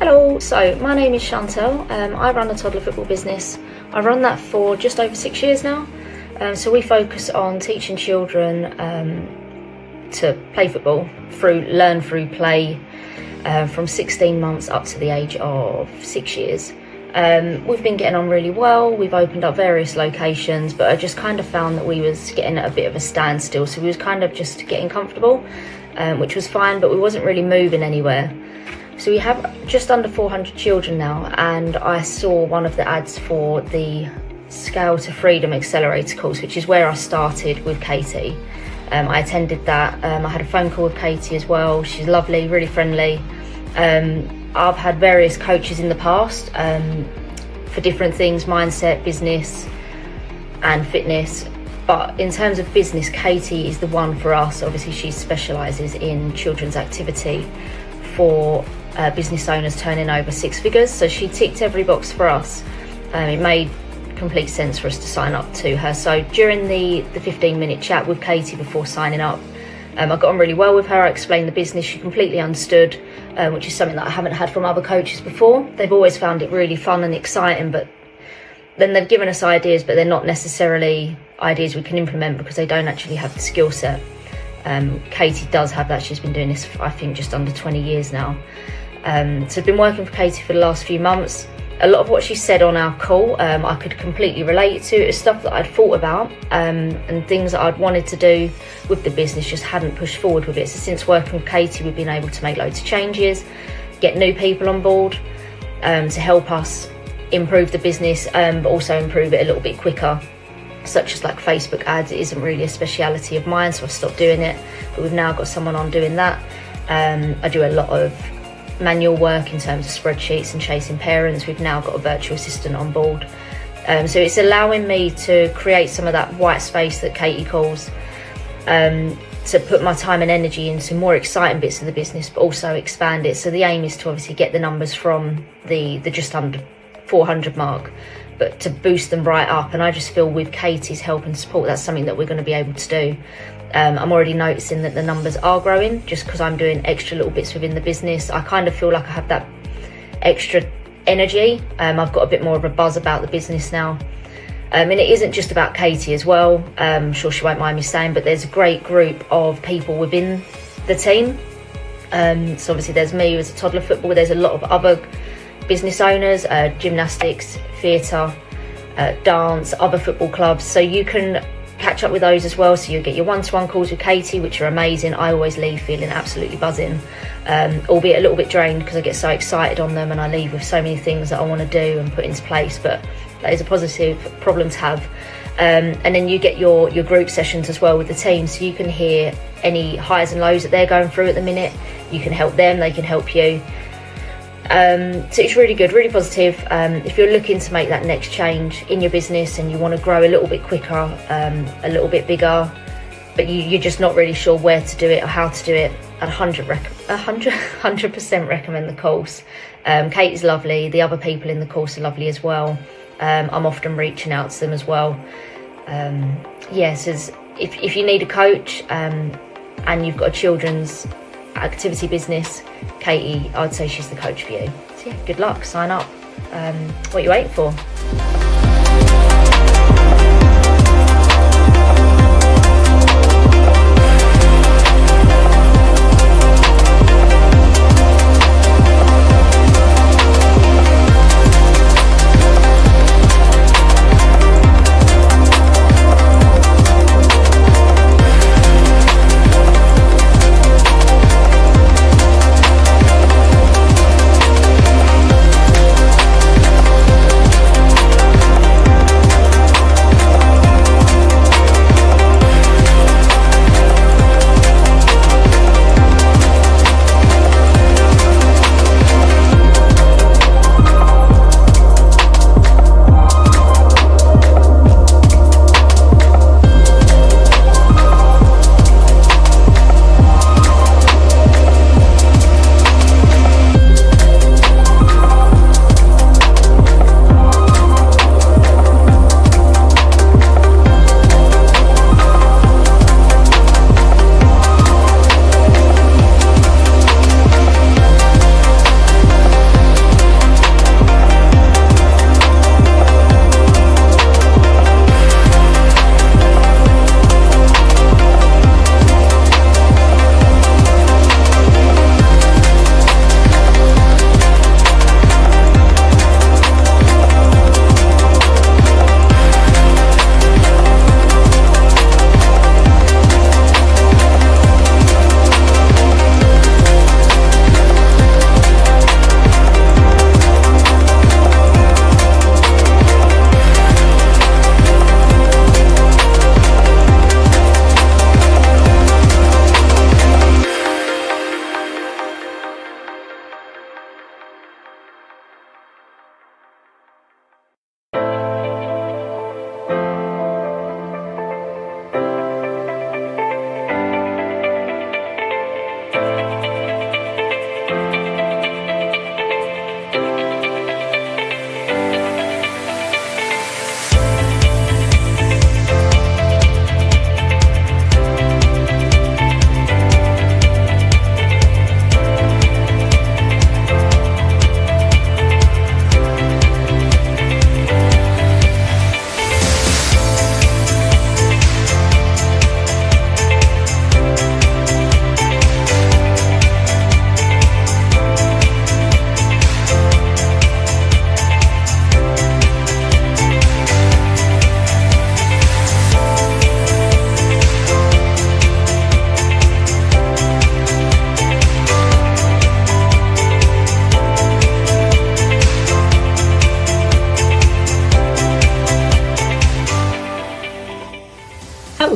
Hello, so my name is Chantel. I run a toddler football business. I run that for just over 6 years now. So we focus on teaching children to play football, learn through play, from 16 months up to the age of 6 years. We've been getting on really well. We've opened up various locations, but I just kind of found that we was getting at a bit of a standstill. So we was kind of just getting comfortable, which was fine, but we wasn't really moving anywhere. So we have just under 400 children now, and I saw one of the ads for the Scale to Freedom Accelerator course, which is where I started with Katie. I attended that. I had a phone call with Katie as well. She's lovely, really friendly. I've had various coaches in the past for different things, mindset, business and fitness. But in terms of business, Katie is the one for us. Obviously, she specialises in children's activity for business owners turning over 6 figures. So she ticked every box for us. It made complete sense for us to sign up to her. So during the 15-minute chat with Katie before signing up, I got on really well with her. I explained the business. She completely understood, which is something that I haven't had from other coaches before. They've always found it really fun and exciting, but then they've given us ideas, but they're not necessarily ideas we can implement because they don't actually have the skill set. Katie does have that. She's been doing this for, I think, just under 20 years now. So I've been working for Katie for the last few months. A lot of what she said on our call, I could completely relate to. It's stuff that I'd thought about and things that I'd wanted to do with the business, just hadn't pushed forward with it. So since working with Katie, we've been able to make loads of changes, get new people on board to help us improve the business, but also improve it a little bit quicker, such as like Facebook ads. It isn't really a speciality of mine, so I stopped doing it, but we've now got someone on doing that. I do a lot of manual work in terms of spreadsheets and chasing parents. We've now got a virtual assistant on board, so it's allowing me to create some of that white space that Katie calls, to put my time and energy into more exciting bits of the business, but also expand it. So the aim is to obviously get the numbers from the just under 400 mark, but to boost them right up. And I just feel with Katie's help and support, that's something that we're going to be able to do. I'm already noticing that the numbers are growing just because I'm doing extra little bits within the business. I kind of feel like I have that extra energy. I've got a bit more of a buzz about the business now. And it isn't just about Katie as well. I'm sure she won't mind me saying, but there's a great group of people within the team. So obviously there's me as a toddler football. There's a lot of other business owners, gymnastics, theatre, dance, other football clubs. So you can catch up with those as well. So you get your one-to-one calls with Katie, which are amazing. I always leave feeling absolutely buzzing, albeit a little bit drained because I get so excited on them and I leave with so many things that I want to do and put into place. But that is a positive problem to have. And then you get your group sessions as well with the team, so you can hear any highs and lows that they're going through at the minute. You can help them, they can help you. So it's really good, really positive. If you're looking to make that next change in your business and you want to grow a little bit quicker, a little bit bigger, but you're just not really sure where to do it or how to do it, I'd 100% recommend the course. Katie's lovely. The other people in the course are lovely as well. I'm often reaching out to them as well. Yes, if you need a coach and you've got a children's activity business, Katie, I'd say she's the coach for you. So yeah, good luck, sign up. What are you waiting for?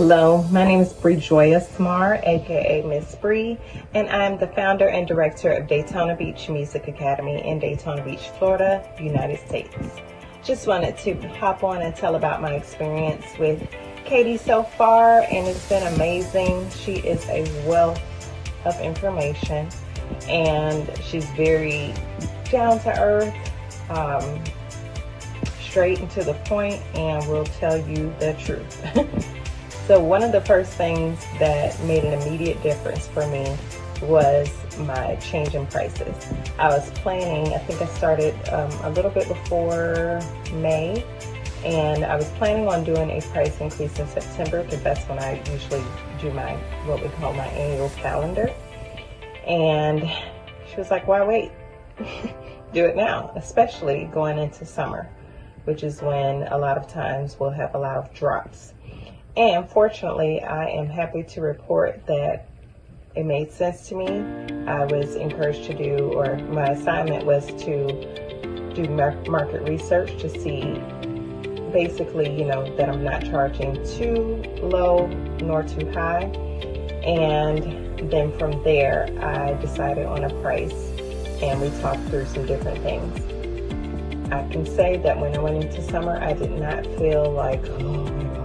Hello, my name is Bree Joya Smar, aka Miss Bree, and I'm the founder and director of Daytona Beach Music Academy in Daytona Beach, Florida, United States. Just wanted to hop on and tell about my experience with Katie so far, and it's been amazing. She is a wealth of information, and she's very down to earth, straight and to the point, and will tell you the truth. So one of the first things that made an immediate difference for me was my change in prices. I was planning, I think I started a little bit before May, and I was planning on doing a price increase in September because that's when I usually do my, what we call my annual calendar. And she was like, why wait? Do it now, especially going into summer, which is when a lot of times we'll have a lot of drops. And fortunately, I am happy to report that it made sense to me. I was encouraged to do, or my assignment was to do market research to see basically, that I'm not charging too low nor too high. And then from there, I decided on a price and we talked through some different things. I can say that when I went into summer, I did not feel like, oh my gosh.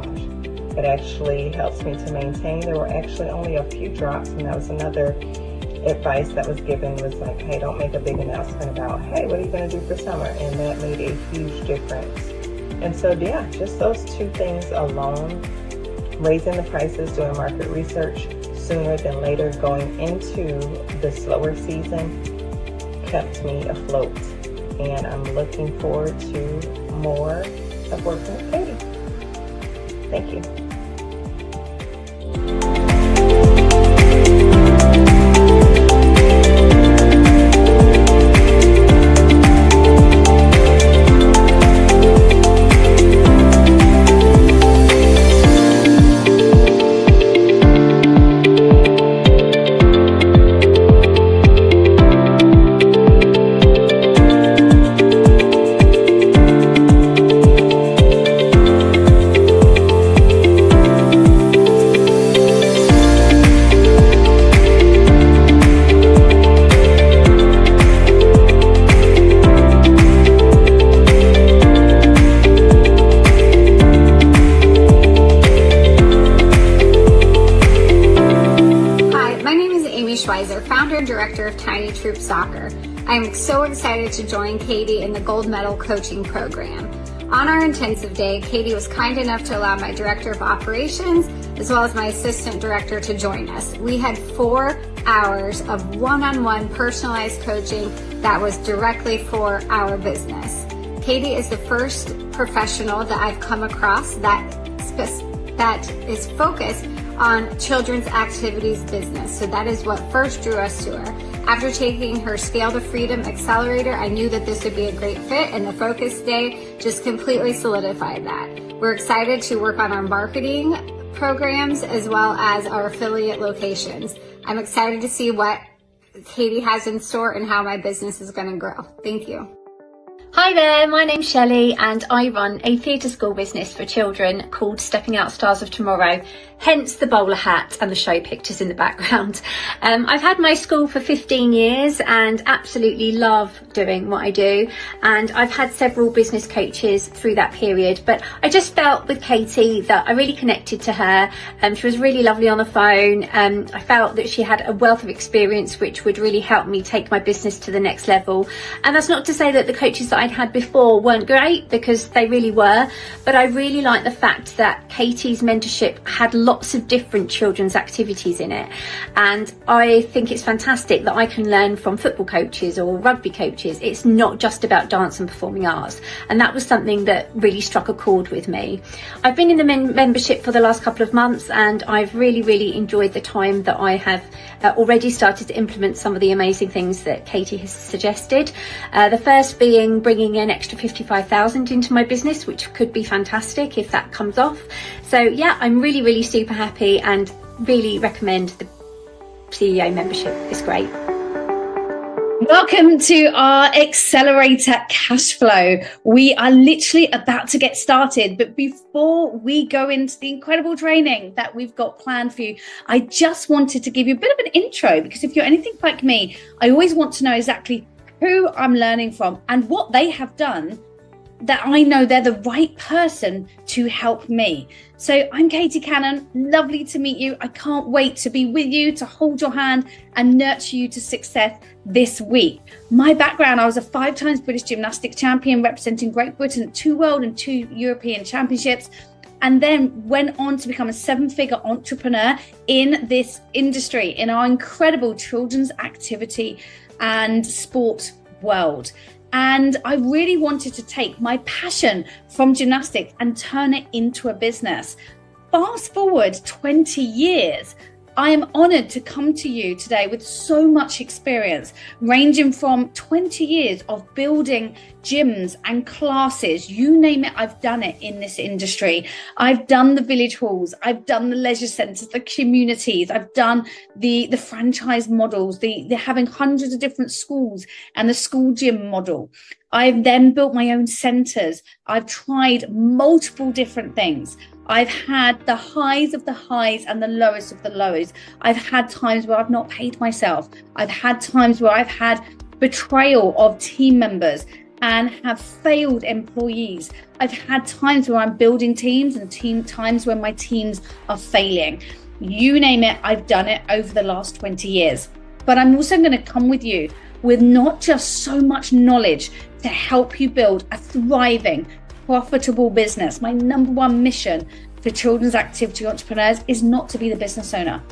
It actually helps me to maintain. There were actually only a few drops, and that was another advice that was given, was like, hey, don't make a big announcement about, hey, what are you going to do for summer? And that made a huge difference. And so, yeah, just those two things alone, raising the prices, doing market research sooner than later, going into the slower season, kept me afloat. And I'm looking forward to more of working with Katie. Thank you. Founder and director of Tiny Troop Soccer. I'm so excited to join Katie in the Gold Medal Coaching Program. On our intensive day, Katie was kind enough to allow my director of operations as well as my assistant director to join us. We had 4 hours of one-on-one personalized coaching that was directly for our business. Katie is the first professional that I've come across that is focused on children's activities business. So that is what first drew us to her. After taking her Scale to Freedom Accelerator, I knew that this would be a great fit, and the Focus Day just completely solidified that. We're excited to work on our marketing programs as well as our affiliate locations. I'm excited to see what Katie has in store and how my business is going to grow. Thank you. Hi there, my name's Shelley and I run a theatre school business for children called Stepping Out Stars of Tomorrow, hence the bowler hat and the show pictures in the background. I've had my school for 15 years and absolutely love doing what I do, and I've had several business coaches through that period, but I just felt with Katie that I really connected to her. She was really lovely on the phone. I felt that she had a wealth of experience which would really help me take my business to the next level. And that's not to say that the coaches that I'd had before weren't great, because they really were, but I really like the fact that Katie's mentorship had lots of different children's activities in it, and I think it's fantastic that I can learn from football coaches or rugby coaches. It's not just about dance and performing arts, and that was something that really struck a chord with me. I've been in the membership for the last couple of months, and I've really enjoyed the time that I have already started to implement some of the amazing things that Katie has suggested. The first being bringing an extra 55,000 into my business, which could be fantastic if that comes off. So yeah, I'm really super happy and really recommend the CEO membership. It's great. Welcome to our accelerator cash flow. We are literally about to get started, but before we go into the incredible training that we've got planned for you, I just wanted to give you a bit of an intro, because if you're anything like me, I always want to know exactly who I'm learning from and what they have done that I know they're the right person to help me. So I'm Katie Cannon, lovely to meet you. I can't wait to be with you, to hold your hand and nurture you to success this week. My background, I was a 5 times British gymnastics champion representing Great Britain at 2 World and 2 European Championships, and then went on to become a 7-figure entrepreneur in this industry, in our incredible children's activity and sport world. And I really wanted to take my passion from gymnastics and turn it into a business. Fast forward 20 years, I am honored to come to you today with so much experience, ranging from 20 years of building gyms and classes. You name it, I've done it in this industry. I've done the village halls, I've done the leisure centers, the communities, I've done the franchise models, the having hundreds of different schools and the school gym model. I've then built my own centers. I've tried multiple different things. I've had the highs of the highs and the lowest of the lows. I've had times where I've not paid myself. I've had times where I've had betrayal of team members and have failed employees. I've had times where I'm building teams and times when my teams are failing. You name it, I've done it over the last 20 years. But I'm also going to come with you with not just so much knowledge to help you build a thriving, profitable business. My number one mission for children's activity entrepreneurs is not to be the business owner.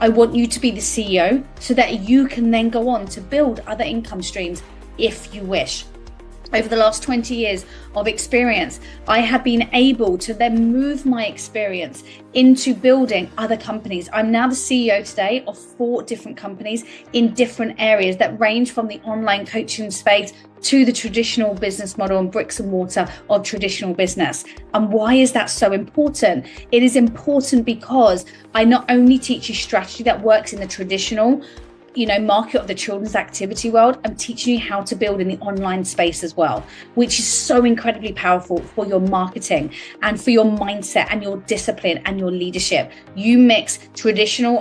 I want you to be the CEO so that you can then go on to build other income streams if you wish. Over the last 20 years of experience, I have been able to then move my experience into building other companies. I'm now the CEO today of 4 different companies in different areas that range from the online coaching space to the traditional business model and bricks and mortar of traditional business. And why is that so important? It is important because I not only teach you strategy that works in the traditional market of the children's activity world, I'm teaching you how to build in the online space as well, which is so incredibly powerful for your marketing and for your mindset and your discipline and your leadership. You mix traditional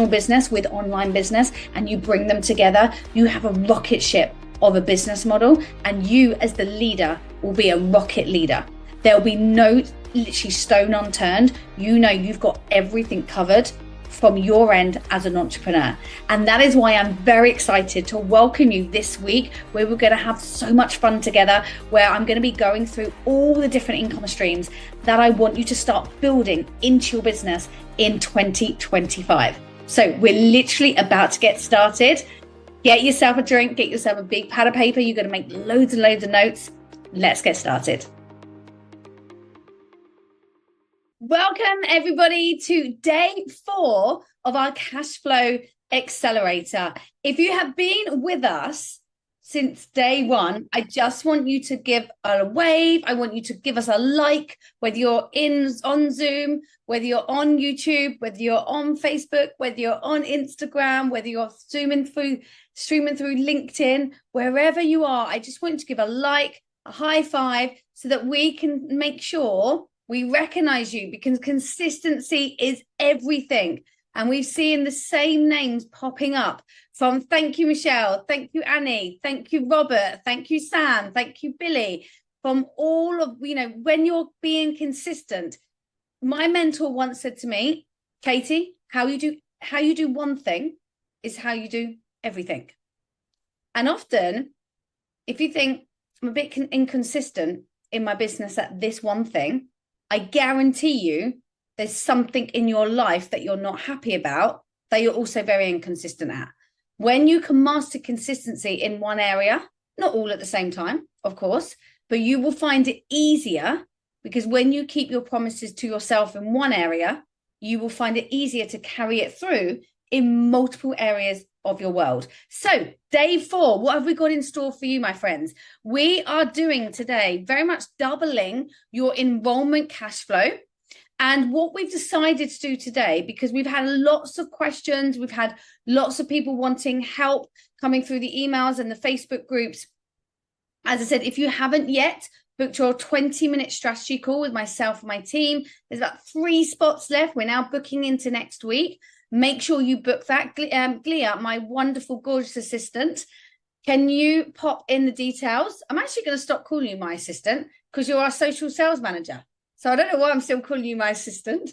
business with online business and you bring them together. You have a rocket ship of a business model, and you as the leader will be a rocket leader. There'll be no literally stone unturned. You've got everything covered from your end as an entrepreneur. And that is why I'm very excited to welcome you this week, where we're going to have so much fun together, where I'm going to be going through all the different income streams that I want you to start building into your business in 2025. So we're literally about to get started. Get yourself a drink, get yourself a big pad of paper. You're going to make loads and loads of notes. Let's get started. Welcome everybody to day 4 of our cash flow accelerator. If you have been with us since day 1, I just want you to give a wave. I want you to give us a like, whether you're on Zoom, whether you're on YouTube, whether you're on Facebook, whether you're on Instagram, whether you're streaming through LinkedIn, wherever you are. I just want you to give a like, a high five, so that we can make sure we recognize you, because consistency is everything. And we've seen the same names popping up from thank you, Michelle, thank you, Annie, thank you, Robert, thank you, Sam, thank you, Billy, from all of, when you're being consistent. My mentor once said to me, Katie, how you do one thing is how you do everything. And often, if you think I'm a bit inconsistent in my business at this one thing, I guarantee you there's something in your life that you're not happy about that you're also very inconsistent at. When you can master consistency in one area, not all at the same time, of course, but you will find it easier, because when you keep your promises to yourself in one area, you will find it easier to carry it through in multiple areas of your world. So day 4, what have we got in store for you, my friends? We are doing today very much doubling your enrollment cash flow. And what we've decided to do today, because we've had lots of questions, we've had lots of people wanting help coming through the emails and the Facebook groups. As I said, if you haven't yet booked your 20-minute strategy call with myself and my team, there's about 3 spots left. We're now booking into next week. Make sure you book that. Glia, my wonderful, gorgeous assistant, can you pop in the details? I'm actually going to stop calling you my assistant because you're our social sales manager. So I don't know why I'm still calling you my assistant.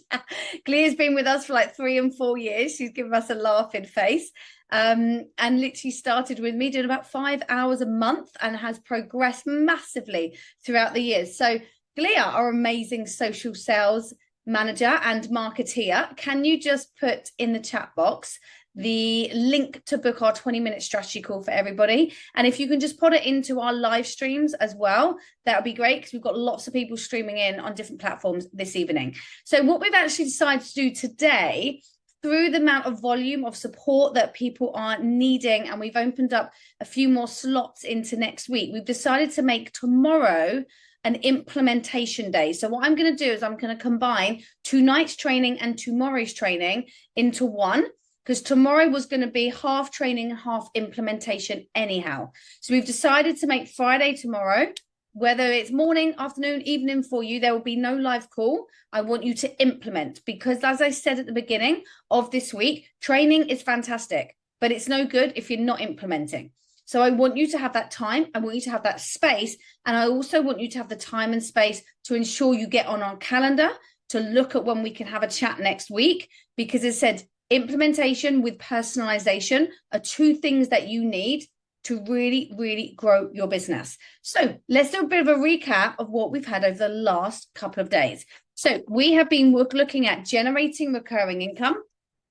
Glia's been with us for like 3 and 4 years. She's given us a laughing face. And literally started with me doing about 5 hours a month and has progressed massively throughout the years. So Glia, our amazing social sales manager and marketeer, can you just put in the chat box the link to book our 20-minute strategy call for everybody? And if you can just put it into our live streams as well, that would be great, because we've got lots of people streaming in on different platforms this evening. So what we've actually decided to do today, through the amount of volume of support that people are needing, and we've opened up a few more slots into next week, we've decided to make tomorrow an implementation day. So what I'm going to do is I'm going to combine tonight's training and tomorrow's training into one, because tomorrow was going to be half training and half implementation anyhow. So we've decided to make Friday tomorrow, whether it's morning, afternoon, evening for you, there will be no live call. I want you to implement, because as I said at the beginning of this week, training is fantastic, but it's no good if you're not implementing. So I want you to have that time. I want you to have that space. And I also want you to have the time and space to ensure you get on our calendar to look at when we can have a chat next week, because as I said, implementation with personalization are 2 things that you need to really, really grow your business. So let's do a bit of a recap of what we've had over the last couple of days. So we have been looking at generating recurring income.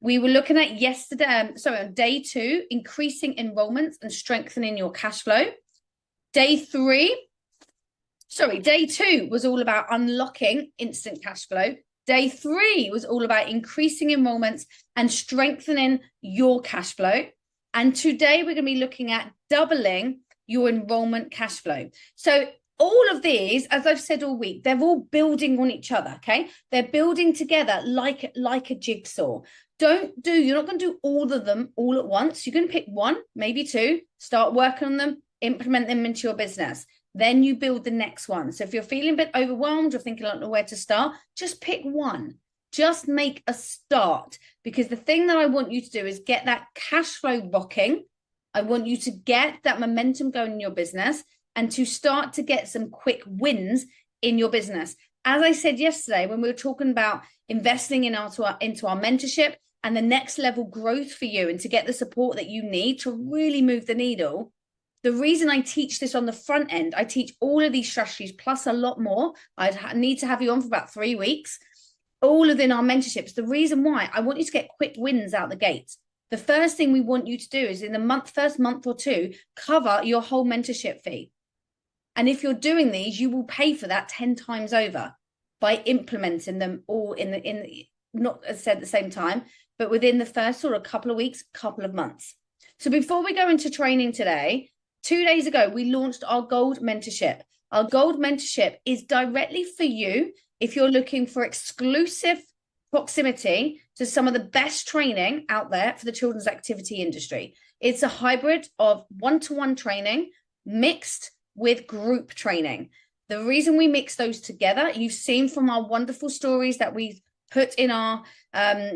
We were looking at on day 2, increasing enrollments and strengthening your cash flow. Day 2 was all about unlocking instant cash flow. Day 3 was all about increasing enrollments and strengthening your cash flow. And today we're going to be looking at doubling your enrollment cash flow. So all of these, as I've said all week, they're all building on each other, okay? They're building together like a jigsaw. You're not going to do all of them all at once. You're going to pick 1, maybe 2, start working on them, implement them into your business. Then you build the next one. So if you're feeling a bit overwhelmed or thinking I don't know where to start, just pick 1. Just make a start, because the thing that I want you to do is get that cash flow rocking. I want you to get that momentum going in your business and to start to get some quick wins in your business. As I said yesterday, when we were talking about investing into our mentorship and the next level growth for you, and to get the support that you need to really move the needle, the reason I teach this on the front end, I teach all of these strategies plus a lot more. I need to have you on for about 3 weeks, all within our mentorships. The reason why I want you to get quick wins out the gate. The first thing we want you to do is in the first month or 2, cover your whole mentorship fee. And if you're doing these, you will pay for that 10 times over by implementing them all not as I said at the same time, but within the first sort of couple of weeks, couple of months. So before we go into training today, 2 days ago, we launched our Gold Mentorship. Our Gold Mentorship is directly for you if you're looking for exclusive proximity to some of the best training out there for the children's activity industry. It's a hybrid of one-to-one training mixed with group training. The reason we mix those together, you've seen from our wonderful stories that we've put in our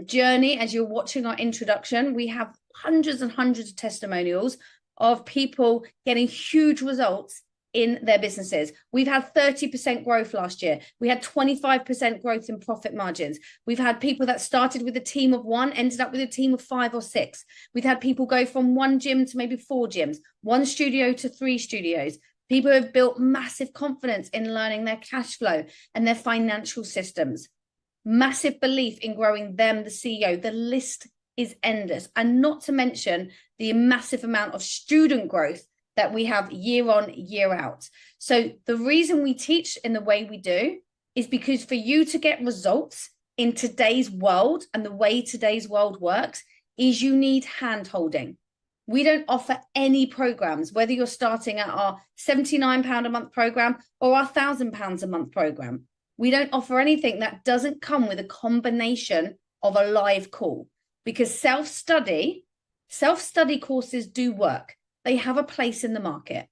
journey as you're watching our introduction, we have hundreds and hundreds of testimonials of people getting huge results in their businesses. We've had 30% growth last year. We had 25% growth in profit margins. We've had people that started with a team of 1, ended up with a team of 5 or 6. We've had people go from 1 gym to maybe 4 gyms, 1 studio to 3 studios. People have built massive confidence in learning their cash flow and their financial systems. Massive belief in growing them, the CEO. The list is endless. And not to mention the massive amount of student growth that we have year on, year out. So the reason we teach in the way we do is because for you to get results in today's world and the way today's world works is you need hand-holding. We don't offer any programs, whether you're starting at our £79 a month program or our £1,000 a month program. We don't offer anything that doesn't come with a combination of a live call, because self-study Self-study courses do work. They have a place in the market.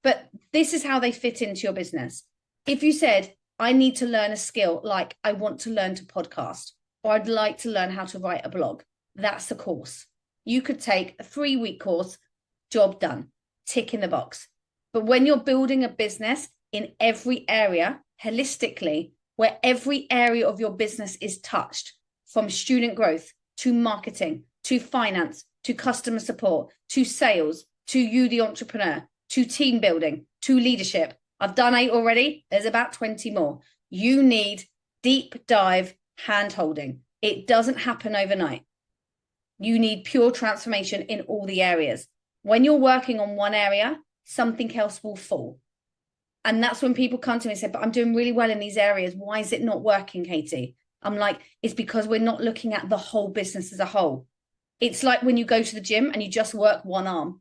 But this is how they fit into your business. If you said, I need to learn a skill, like I want to learn to podcast, or I'd like to learn how to write a blog, that's the course. You could take a 3-week course, job done, tick in the box. But when you're building a business in every area, holistically, where every area of your business is touched, from student growth to marketing, to finance, to customer support, to sales, to you, the entrepreneur, to team building, to leadership. I've done 8 already. There's about 20 more. You need deep dive hand holding. It doesn't happen overnight. You need pure transformation in all the areas. When you're working on one area, something else will fall. And that's when people come to me and say, but I'm doing really well in these areas. Why is it not working, Katie? I'm like, it's because we're not looking at the whole business as a whole. It's like when you go to the gym and you just work one arm.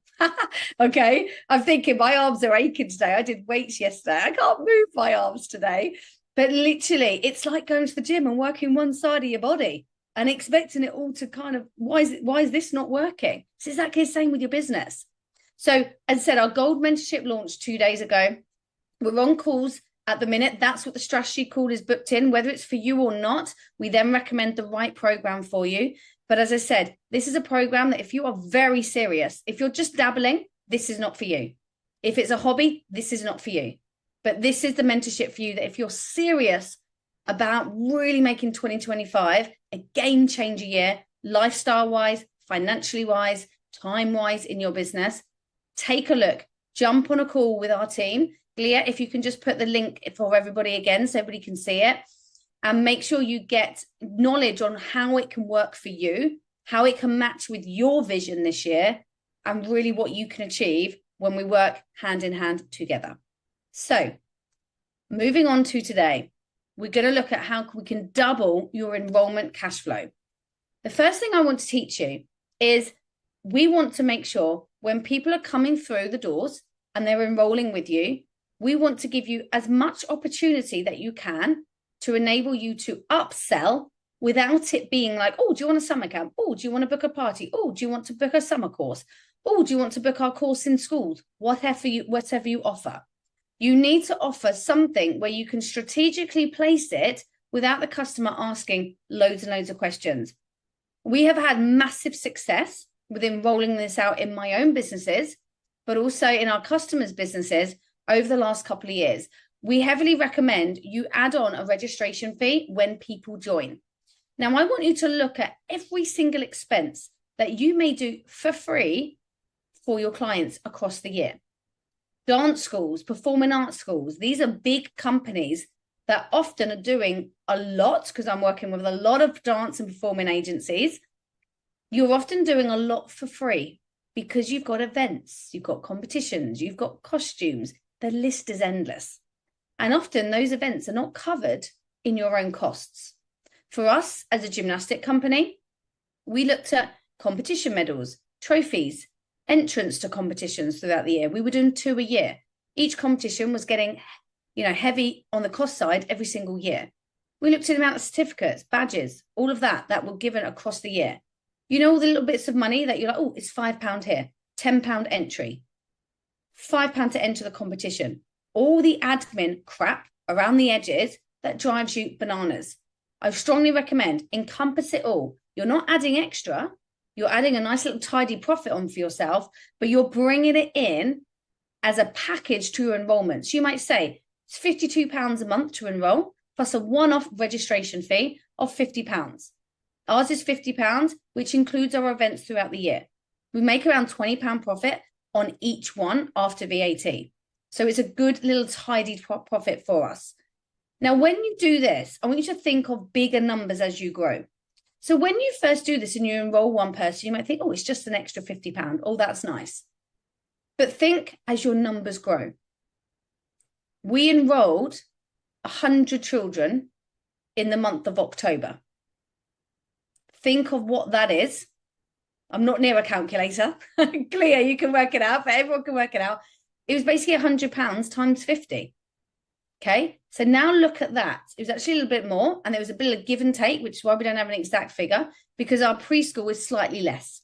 Okay. I'm thinking my arms are aching today. I did weights yesterday. I can't move my arms today. But literally, it's like going to the gym and working one side of your body and expecting it all to kind of, why is this not working? It's exactly the same with your business. So as I said, our gold mentorship launched 2 days ago. We're on calls at the minute. That's what the strategy call is booked in, whether it's for you or not. We then recommend the right program for you. But as I said, this is a program that if you are very serious, if you're just dabbling, this is not for you. If it's a hobby, this is not for you. But this is the mentorship for you, that if you're serious about really making 2025 a game changer year, lifestyle wise, financially wise, time wise in your business, take a look, jump on a call with our team. Glia, if you can just put the link for everybody again so everybody can see it, and make sure you get knowledge on how it can work for you, how it can match with your vision this year, and really what you can achieve when we work hand in hand together. So moving on to today, we're going to look at how we can double your enrollment cash flow. The first thing I want to teach you is we want to make sure when people are coming through the doors and they're enrolling with you, we want to give you as much opportunity that you can to enable you to upsell without it being like, oh, do you want a summer camp? Oh, do you want to book a party? Oh, do you want to book a summer course? Oh, do you want to book our course in schools? Whatever you offer. You need to offer something where you can strategically place it without the customer asking loads and loads of questions. We have had massive success with rolling this out in my own businesses, but also in our customers' businesses over the last couple of years. We heavily recommend you add on a registration fee when people join. Now, I want you to look at every single expense that you may do for free for your clients across the year. Dance schools, performing arts schools, these are big companies that often are doing a lot, because I'm working with a lot of dance and performing agencies. You're often doing a lot for free because you've got events, you've got competitions, you've got costumes. The list is endless. And often those events are not covered in your own costs. For us as a gymnastic company, we looked at competition medals, trophies, entrance to competitions throughout the year. We were doing 2 a year. Each competition was getting, heavy on the cost side every single year. We looked at the amount of certificates, badges, all of that were given across the year. All the little bits of money that you're like, oh, it's £5 here, £10 entry, £5 to enter the competition. All the admin crap around the edges that drives you bananas. I strongly recommend encompass it all. You're not adding extra. You're adding a nice little tidy profit on for yourself, but you're bringing it in as a package to your enrollment. So you might say it's £52 a month to enroll, plus a one-off registration fee of £50. Ours is £50, which includes our events throughout the year. We make around £20 profit on each one after VAT. So it's a good little tidy profit for us. Now, when you do this, I want you to think of bigger numbers as you grow. So when you first do this and you enroll one person, you might think, oh, it's just an extra £50. Oh, that's nice. But think as your numbers grow. We enrolled 100 children in the month of October. Think of what that is. I'm not near a calculator. Clear, you can work it out, but everyone can work it out. It was basically £100 times 50. Okay, so now look at that. It was actually a little bit more, and there was a bit of give and take, which is why we don't have an exact figure, because our preschool is slightly less.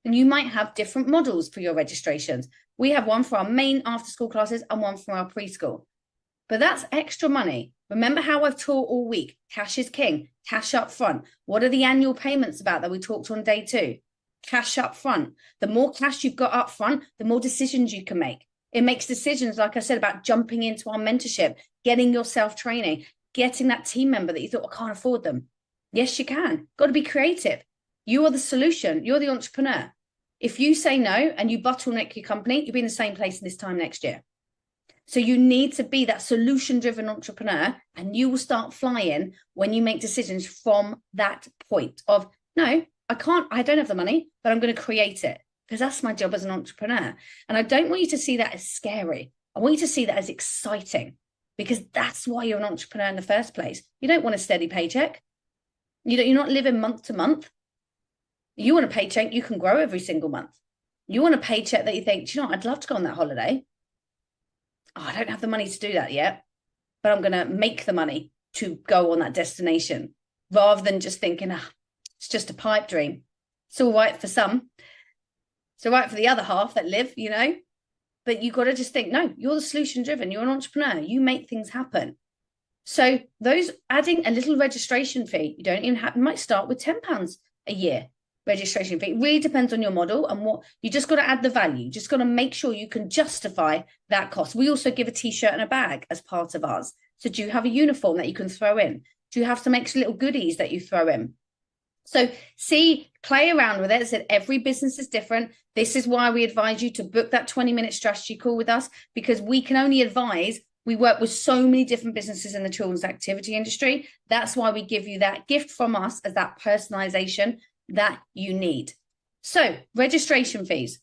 And you might have different models for your registrations. We have one for our main after school classes and one for our preschool. But that's extra money. Remember how I've taught all week? Cash is king, cash up front. What are the annual payments about that we talked on day 2? Cash up front. The more cash you've got up front, the more decisions you can make. It makes decisions, like I said, about jumping into our mentorship, getting your self-training, getting that team member that you thought, I can't afford them. Yes, you can. Got to be creative. You are the solution. You're the entrepreneur. If you say no and you bottleneck your company, you'll be in the same place this time next year. So you need to be that solution-driven entrepreneur, and you will start flying when you make decisions from that point of, no, I don't have the money, but I'm going to create it, because that's my job as an entrepreneur. And I don't want you to see that as scary. I want you to see that as exciting, because that's why you're an entrepreneur in the first place. You don't want a steady paycheck. You're not living month to month. You want a paycheck you can grow every single month. You want a paycheck that you think, do you know what, I'd love to go on that holiday. Oh, I don't have the money to do that yet, but I'm going to make the money to go on that destination, rather than just thinking, it's just a pipe dream. It's all right for some. It's all right for the other half that live, but you got to just think, no, you're the solution driven. You're an entrepreneur. You make things happen. So those adding a little registration fee, you don't even have, you might start with £10 a year registration fee. It really depends on your model and what you just got to add the value. You just got to make sure you can justify that cost. We also give a t-shirt and a bag as part of ours. So do you have a uniform that you can throw in? Do you have some extra little goodies that you throw in? So play around with it. I said, every business is different. This is why we advise you to book that 20-minute strategy call with us, because we can only advise. We work with so many different businesses in the children's activity industry. That's why we give you that gift from us as that personalization that you need. So registration fees.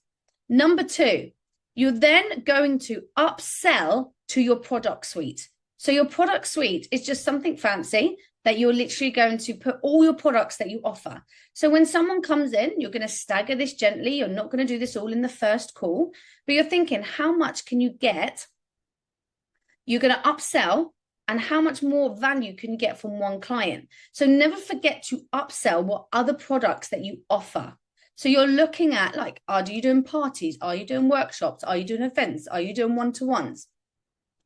Number 2, you're then going to upsell to your product suite. So your product suite is just something fancy that you're literally going to put all your products that you offer. So when someone comes in, you're going to stagger this gently. You're not going to do this all in the first call, but you're thinking, how much can you get? You're going to upsell, and how much more value can you get from one client? So never forget to upsell what other products that you offer. So you're looking at, like, are you doing parties? Are you doing workshops? Are you doing events? Are you doing one-to-ones?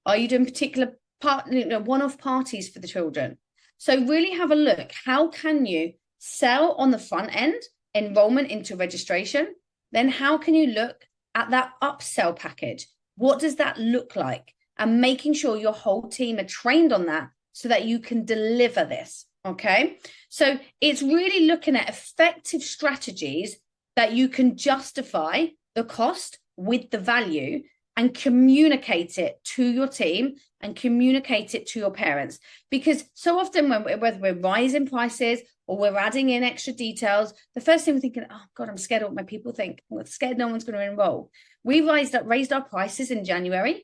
Are you doing particular one-off parties for the children? So really have a look. How can you sell on the front end, enrollment into registration? Then how can you look at that upsell package? What does that look like? And making sure your whole team are trained on that so that you can deliver this, okay? So it's really looking at effective strategies that you can justify the cost with the value and communicate it to your team and communicate it to your parents. Because so often whether we're rising prices or we're adding in extra details, the first thing we're thinking, oh God, I'm scared of what my people think. I'm scared no one's going to enroll. We raised our prices in January.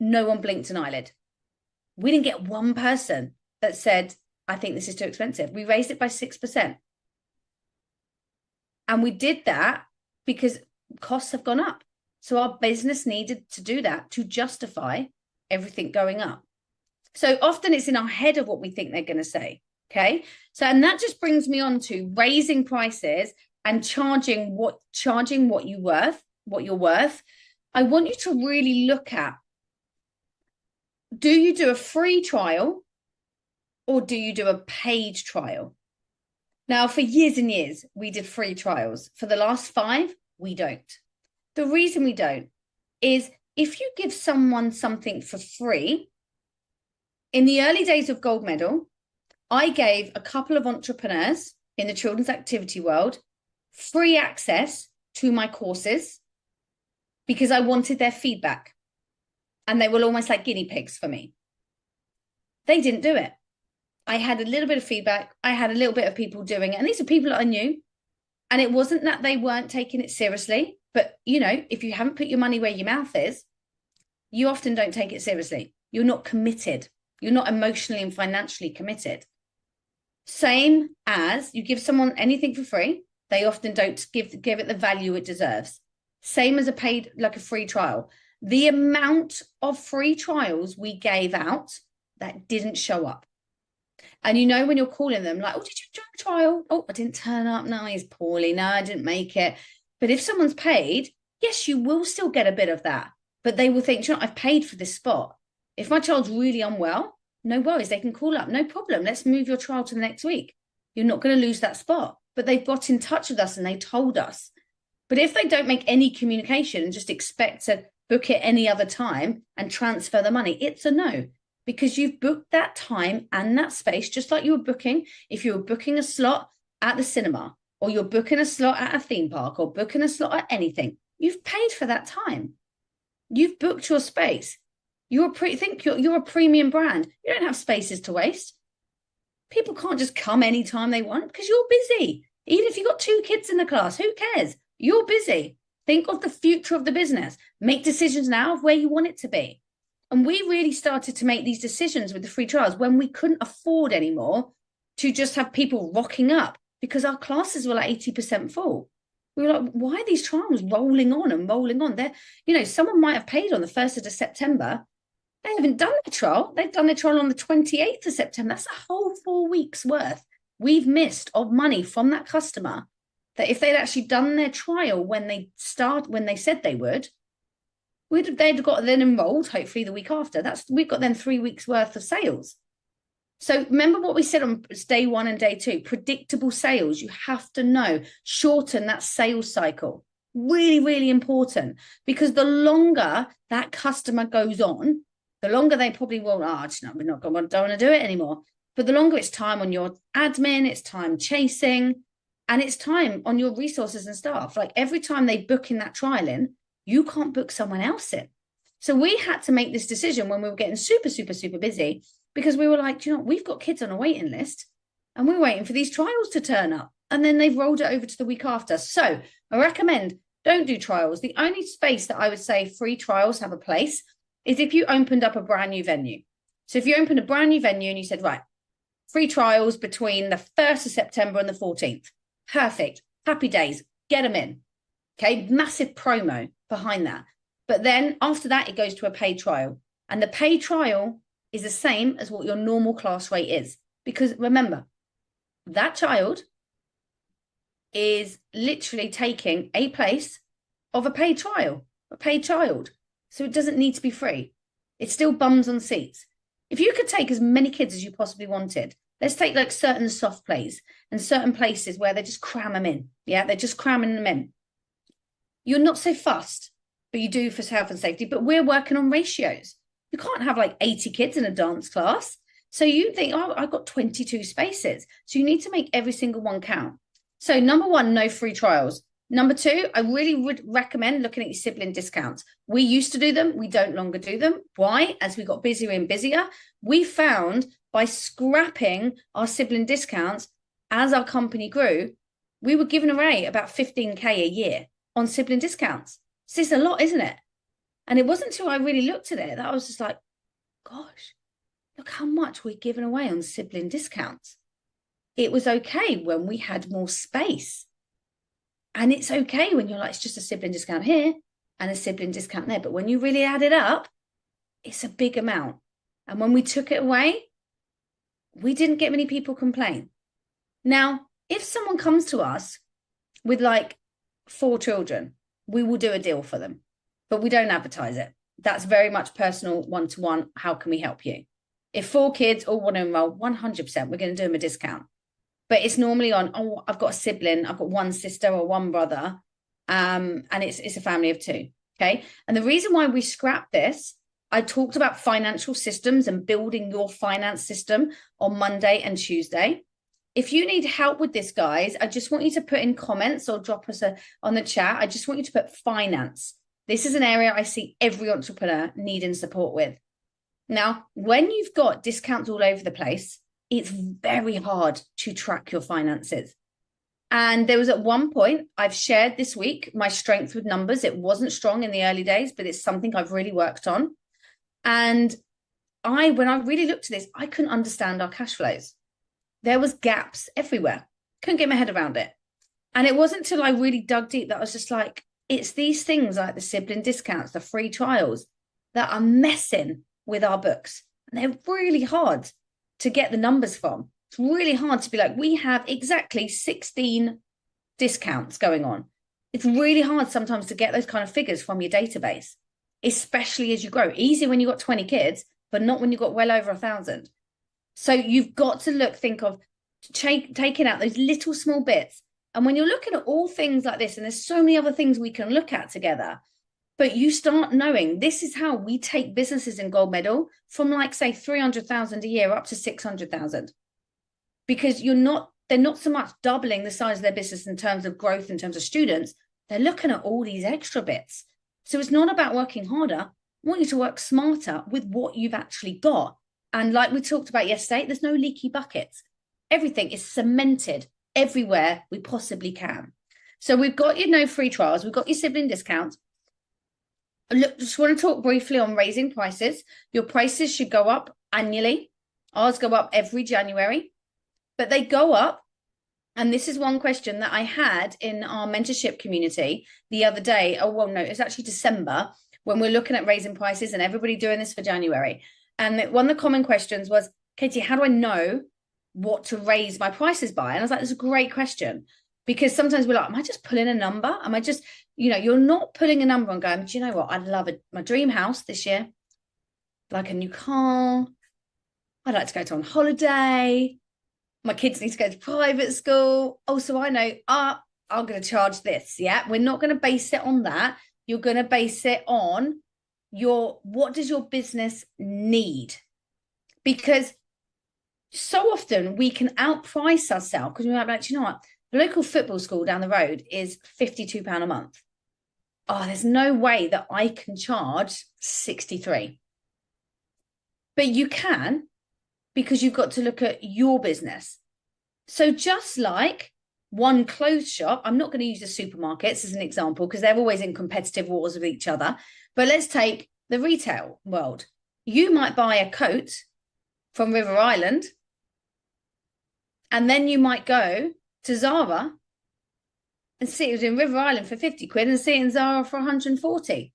No one blinked an eyelid. We didn't get one person that said, I think this is too expensive. We raised it by 6%. And we did that because costs have gone up. So our business needed to do that to justify everything going up. So often it's in our head of what we think they're going to say. Okay. So, and that just brings me on to raising prices and charging what you're worth. I want you to really look at, do you do a free trial or do you do a paid trial? Now, for years and years, we did free trials. For the last 5, we don't. The reason we don't is if you give someone something for free, in the early days of Gold Medal, I gave a couple of entrepreneurs in the children's activity world free access to my courses, because I wanted their feedback. And they were almost like guinea pigs for me. They didn't do it. I had a little bit of feedback. I had a little bit of people doing it. And these are people that I knew. And it wasn't that they weren't taking it seriously. But, if you haven't put your money where your mouth is, you often don't take it seriously. You're not committed. You're not emotionally and financially committed. Same as you give someone anything for free, they often don't give it the value it deserves. Same as a free trial. The amount of free trials we gave out that didn't show up. And you know when you're calling them, like, oh, did you enjoy the trial? Oh, I didn't turn up. No, he's poorly. No, I didn't make it. But if someone's paid, yes, you will still get a bit of that. But they will think, you know, I've paid for this spot. If my child's really unwell, no worries. They can call up. No problem. Let's move your trial to the next week. You're not going to lose that spot. But they've got in touch with us and they told us. But if they don't make any communication and just expect to book it any other time and transfer the money, it's a no, because you've booked that time and that space, just like you were booking. If you were booking a slot at the cinema, or you're booking a slot at a theme park, or booking a slot at anything, you've paid for that time. You've booked your space. You're a premium brand. You don't have spaces to waste. People can't just come anytime they want because you're busy. Even if you've got 2 kids in the class, who cares? You're busy. Think of the future of the business. Make decisions now of where you want it to be. And we really started to make these decisions with the free trials when we couldn't afford anymore to just have people rocking up, because our classes were like 80% full. We were like, why are these trials rolling on and rolling on? They're, you know, someone might have paid on the 1st of September. They haven't done their trial. They've done their trial on the 28th of September. That's a whole 4 weeks worth we've missed of money from that customer, that if they'd actually done their trial when they said they would, they'd got then enrolled hopefully the week after. We've got then 3 weeks worth of sales. So remember what we said on day 1 and day 2, predictable sales. You have to know, shorten that sales cycle. Really, really important, because the longer that customer goes on, the longer they probably will, we're not going to don't want to do it anymore. But the longer it's time on your admin, it's time chasing, and it's time on your resources and staff. Like every time they book in that trial in, you can't book someone else in. So we had to make this decision when we were getting super, super, super busy, because we were like, you know, we've got kids on a waiting list and we're waiting for these trials to turn up. And then they've rolled it over to the week after. So I recommend don't do trials. The only space that I would say free trials have a place is if you opened up a brand new venue. So if you opened a brand new venue and you said, right, free trials between the 1st of September and the 14th. Perfect. Happy days. Get them in. Okay. Massive promo behind that. But then after that, it goes to a paid trial. And the paid trial is the same as what your normal class rate is. Because remember, that child is literally taking a place of a paid trial, a paid child. So it doesn't need to be free. It's still bums on seats. If you could take as many kids as you possibly wanted, let's take like certain soft plays and certain places where they just cram them in. Yeah, they're just cramming them in. You're not so fussed, but you do for health and safety. But we're working on ratios. You can't have like 80 kids in a dance class. So you think, oh, I've got 22 spaces. So you need to make every single one count. So number 1, no free trials. Number 2, I really would recommend looking at your sibling discounts. We used to do them. We don't longer do them. Why? As we got busier and busier, we found by scrapping our sibling discounts as our company grew, we were giving away about 15K a year on sibling discounts. So it's a lot, isn't it? And it wasn't until I really looked at it that I was just like, gosh, look how much we're giving away on sibling discounts. It was okay when we had more space. And it's okay when you're like, it's just a sibling discount here and a sibling discount there. But when you really add it up, it's a big amount. And when we took it away, we didn't get many people complain. Now, if someone comes to us with like 4 children, we will do a deal for them, but we don't advertise it. That's very much personal, one-to-one. How can we help you? If 4 kids all want to enroll, 100%, we're going to do them a discount. But it's normally on, oh, I've got a sibling, I've got 1 sister or 1 brother, and it's a family of 2, okay? And the reason why we scrapped this, I talked about financial systems and building your finance system on Monday and Tuesday. If you need help with this, guys, I just want you to put in comments or drop us on the chat. I just want you to put finance. This is an area I see every entrepreneur needing support with. Now, when you've got discounts all over the place, it's very hard to track your finances. And there was at one point, I've shared this week, my strength with numbers. It wasn't strong in the early days, but it's something I've really worked on. And when I really looked at this, I couldn't understand our cash flows. There was gaps everywhere. Couldn't get my head around it. And it wasn't until I really dug deep that I was just like, it's these things like the sibling discounts, the free trials that are messing with our books. And they're really hard to get the numbers from. It's really hard to be like, we have exactly 16 discounts going on. It's really hard sometimes to get those kind of figures from your database, especially as you grow. Easy when you've got 20 kids, but not when you've got well over 1,000. So you've got to think of taking out those little small bits. And when you're looking at all things like this, and there's so many other things we can look at together, but you start knowing this is how we take businesses in gold medal from like, say, 300,000 a year up to 600,000. Because they're not so much doubling the size of their business in terms of growth, in terms of students. They're looking at all these extra bits. So it's not about working harder. I want you to work smarter with what you've actually got. And like we talked about yesterday, there's no leaky buckets. Everything is cemented everywhere we possibly can. So we've got your no free trials. We've got your sibling discounts. Look, just want to talk briefly on raising prices. Your prices should go up annually. Ours go up every January, but they go up. And this is one question that I had in our mentorship community the other day. Oh, well, no, it's actually December when we're looking at raising prices and everybody doing this for January. And one of the common questions was, Katie, how do I know what to raise my prices by? And I was like, that's a great question, because sometimes we're like, am I just pulling a number? Am I just, you're not pulling a number and going, do you know what? I'd love my dream house this year, like a new car. I'd like to go on holiday. My kids need to go to private school. Oh, so I know, I'm going to charge this. Yeah. We're not going to base it on that. You're going to base it on what does your business need? Because so often we can outprice ourselves because we might be like, you know what? The local football school down the road is £52 a month. Oh, there's no way that I can charge 63. But you can, because you've got to look at your business. So just like one clothes shop, I'm not going to use the supermarkets as an example because they're always in competitive wars with each other. But let's take the retail world. You might buy a coat from River Island, and then you might go to Zara and see it was in River Island for 50 quid and see it in Zara for 140.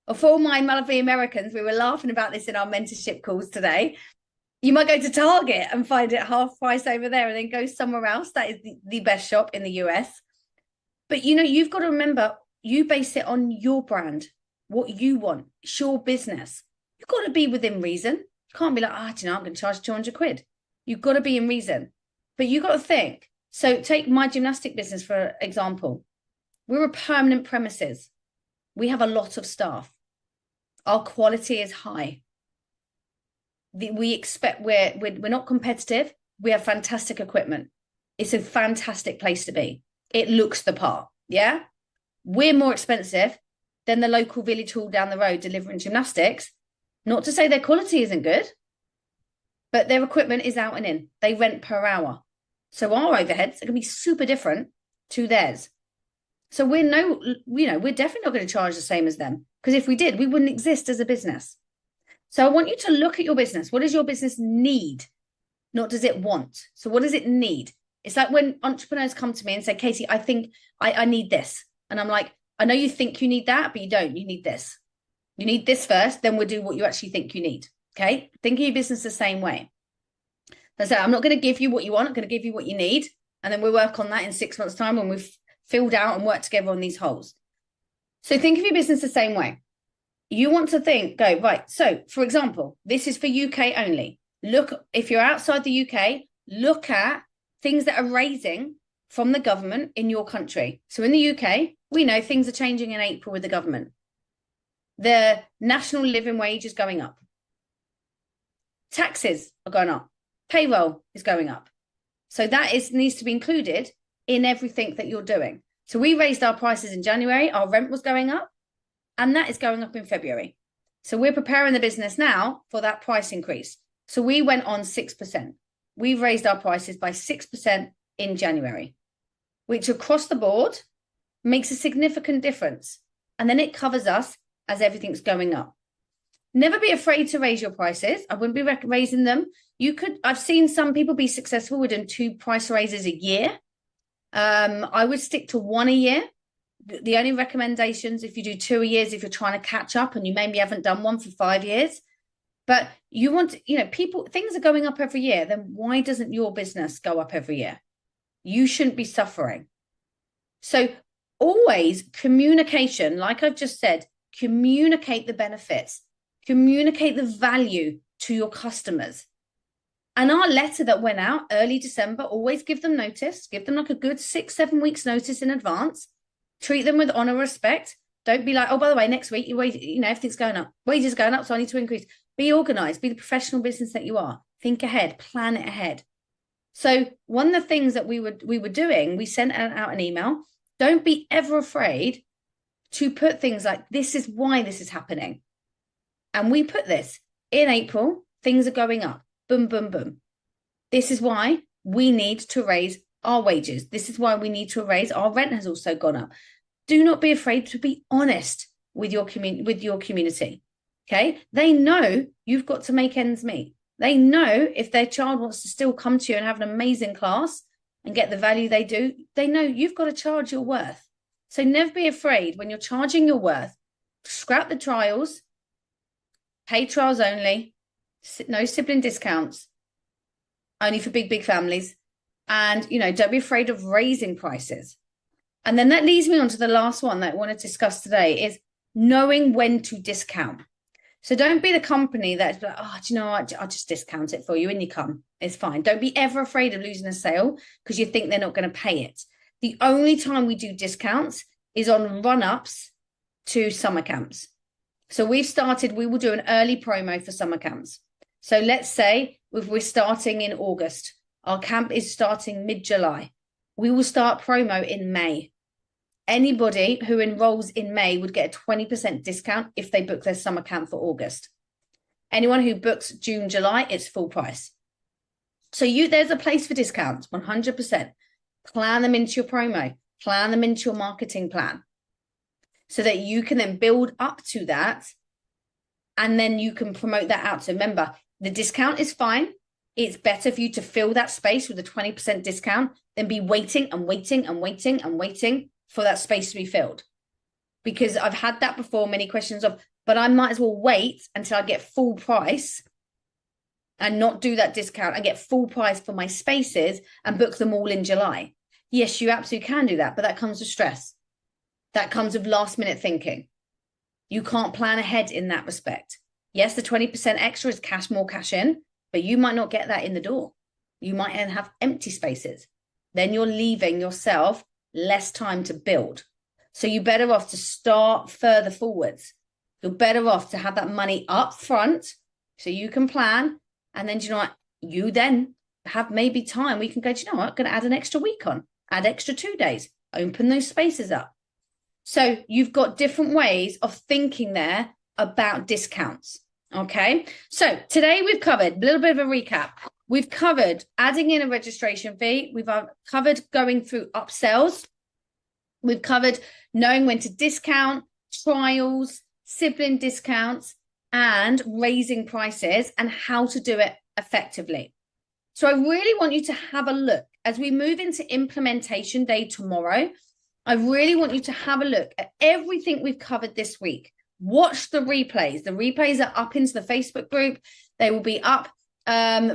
Or for all my lovely Americans, we were laughing about this in our mentorship calls today. You might go to Target and find it half price over there and then go somewhere else. That is the best shop in the US. But, you've got to remember, you base it on your brand, what you want. It's your business. You've got to be within reason. You can't be like, I'm going to charge 200 quid. You've got to be in reason. But you've got to think. So take my gymnastic business, for example. We're a permanent premises. We have a lot of staff. Our quality is high. We expect we're not competitive. We have fantastic equipment. It's a fantastic place to be. It looks the part. Yeah. We're more expensive than the local village hall down the road delivering gymnastics. Not to say their quality isn't good, but their equipment is out and in. They rent per hour. So our overheads are going to be super different to theirs. So we're definitely not going to charge the same as them, because if we did, we wouldn't exist as a business. So I want you to look at your business. What does your business need? Not does it want. So what does it need? It's like when entrepreneurs come to me and say, Katie, I think I need this. And I'm like, I know you think you need that, but you don't. You need this. You need this first, then we'll do what you actually think you need. Okay? Think of your business the same way. So I'm not going to give you what you want. I'm going to give you what you need. And then we'll work on that in 6 months' time when we've filled out and worked together on these holes. So think of your business the same way. You want to go, right. So for example, this is for UK only. Look, if you're outside the UK, look at things that are raising from the government in your country. So in the UK, we know things are changing in April with the government. The national living wage is going up. Taxes are going up. Payroll is going up. So that needs to be included in everything that you're doing. So we raised our prices in January. Our rent was going up, and that is going up in February. So we're preparing the business now for that price increase. So we went on 6%. We've raised our prices by 6% in January, which across the board makes a significant difference. And then it covers us as everything's going up. Never be afraid to raise your prices. I wouldn't be raising them. I've seen some people be successful with doing 2 price raises a year. I would stick to 1 a year. The only recommendations, if you do 2 a year, is if you're trying to catch up and you maybe haven't done one for 5 years. But you want to, people, things are going up every year. Then why doesn't your business go up every year? You shouldn't be suffering. So always communication, like I've just said, communicate the benefits, communicate the value to your customers. And our letter that went out early December, always give them notice, give them like a good 6-7 weeks notice in advance, treat them with honor, respect. Don't be like, oh, by the way, next week, everything's going up. Wages are going up, so I need to increase. Be organized, be the professional business that you are. Think ahead, plan it ahead. So one of the things that we were doing, we sent out an email. Don't be ever afraid to put things like, this is why this is happening. And we put this in April, things are going up. Boom, boom, boom. This is why we need to raise our wages. This is why we need to raise our rent has also gone up. Do not be afraid to be honest with your community. Okay. They know you've got to make ends meet. They know if their child wants to still come to you and have an amazing class and get the value they do, they know you've got to charge your worth. So never be afraid when you're charging your worth. Scrap the trials, pay trials only, no sibling discounts, only for big families. And, don't be afraid of raising prices. And then that leads me on to the last one that I want to discuss today is knowing when to discount. So don't be the company that's like, oh, do you know what? I'll just discount it for you and you come. It's fine. Don't be ever afraid of losing a sale because you think they're not going to pay it. The only time we do discounts is on run-ups to summer camps. So we will do an early promo for summer camps. So let's say if we're starting in August, our camp is starting mid-July. We will start promo in May. Anybody who enrolls in May would get a 20% discount if they book their summer camp for August. Anyone who books June, July, it's full price. So there's a place for discounts, 100%. Plan them into your promo, plan them into your marketing plan so that you can then build up to that and then you can promote that out. So remember, the discount is fine. It's better for you to fill that space with a 20% discount than be waiting and waiting and waiting and waiting for that space to be filled. Because I've had that before, many questions of, but I might as well wait until I get full price and not do that discount and get full price for my spaces and book them all in July. Yes, you absolutely can do that, but that comes with stress. That comes with last minute thinking. You can't plan ahead in that respect. Yes, the 20% extra is more cash in, but you might not get that in the door. You might then have empty spaces. Then you're leaving yourself less time to build. So you're better off to start further forwards. You're better off to have that money up front so you can plan. And then, do you know what? You then have maybe time. We can go, do you know what? I'm going to add an extra week on, add extra 2 days, open those spaces up. So you've got different ways of thinking there about discounts. Okay. So today we've covered a little bit of a recap. We've covered adding in a registration fee. We've covered going through upsells. We've covered knowing when to discount, trials, sibling discounts, and raising prices and how to do it effectively. So I really want you to have a look as we move into implementation day tomorrow. I really want you to have a look at everything we've covered this week. Watch the replays. The replays are up into the Facebook group. They will be up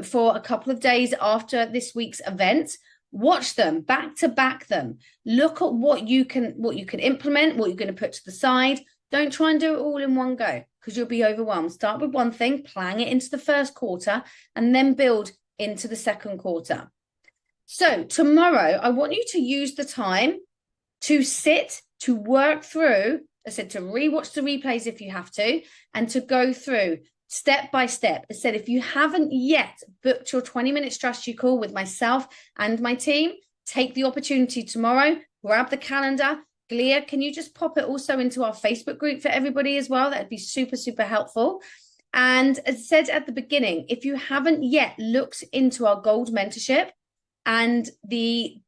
for a couple of days after this week's event. Watch them, back to back them. Look at what you can implement, what you're going to put to the side. Don't try and do it all in one go because you'll be overwhelmed. Start with one thing, plan it into the first quarter, and then build into the second quarter. So tomorrow, I want you to use the time to sit, to work through, I said to rewatch the replays if you have to, and to go through step by step. I said, if you haven't yet booked your 20-minute strategy call with myself and my team, take the opportunity tomorrow, grab the calendar. Glia, can you just pop it also into our Facebook group for everybody as well? That'd be super, super helpful. And as I said at the beginning, if you haven't yet looked into our gold mentorship and the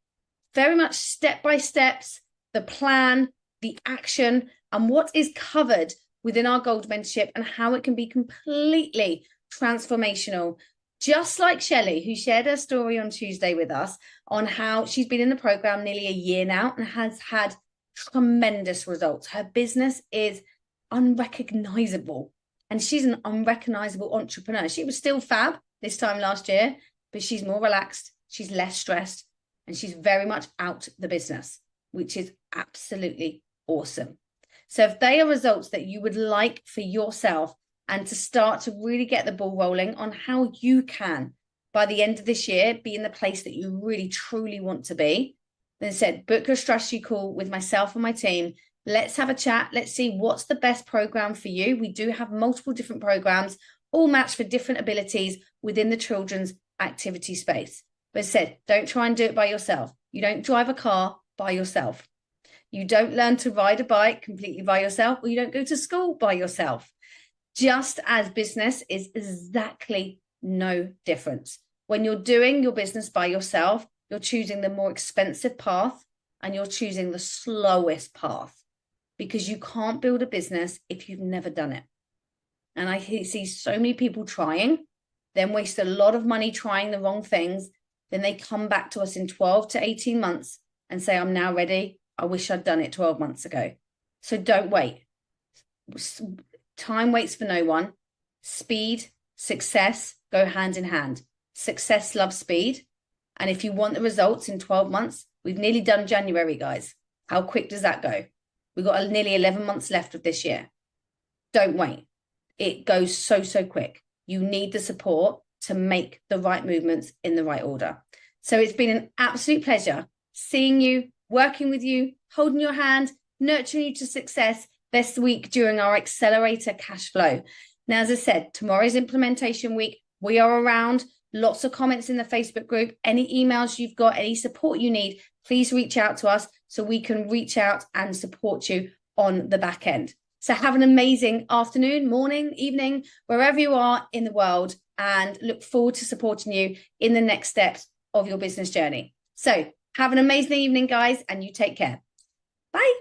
very much step-by-steps, the plan, the action, and what is covered within our gold mentorship and how it can be completely transformational. Just like Shelley, who shared her story on Tuesday with us on how she's been in the program nearly a year now and has had tremendous results. Her business is unrecognizable And she's an unrecognizable entrepreneur. She was still fab this time last year, but she's more relaxed, she's less stressed, and she's very much out the business, which is absolutely awesome. So if they are results that you would like for yourself and to start to really get the ball rolling on how you can, by the end of this year, be in the place that you really truly want to be, then said, book a strategy call with myself and my team. Let's have a chat. Let's see what's the best program for you. We do have multiple different programs, all matched for different abilities within the children's activity space. But as I said, don't try and do it by yourself. You don't drive a car by yourself. You don't learn to ride a bike completely by yourself, or you don't go to school by yourself. Just as business is exactly no different. When you're doing your business by yourself, you're choosing the more expensive path and you're choosing the slowest path, because you can't build a business if you've never done it. And I see so many people trying, then waste a lot of money trying the wrong things. Then they come back to us in 12 to 18 months and say, I'm now ready. I wish I'd done it 12 months ago. So don't wait. Time waits for no one. Speed, success go hand in hand. Success loves speed. And if you want the results in 12 months, we've nearly done January, guys. How quick does that go? We've got nearly 11 months left of this year. Don't wait. It goes so quick. You need the support to make the right movements in the right order. So it's been an absolute pleasure seeing you, working with you, holding your hand, nurturing you to success this week during our Accelerator Cash Flow. Now, as I said, tomorrow's implementation week. We are around. Lots of comments in the Facebook group. Any emails you've got, any support you need, please reach out to us so we can reach out and support you on the back end. So have an amazing afternoon, morning, evening, wherever you are in the world, and look forward to supporting you in the next steps of your business journey. So have an amazing evening, guys, and you take care. Bye.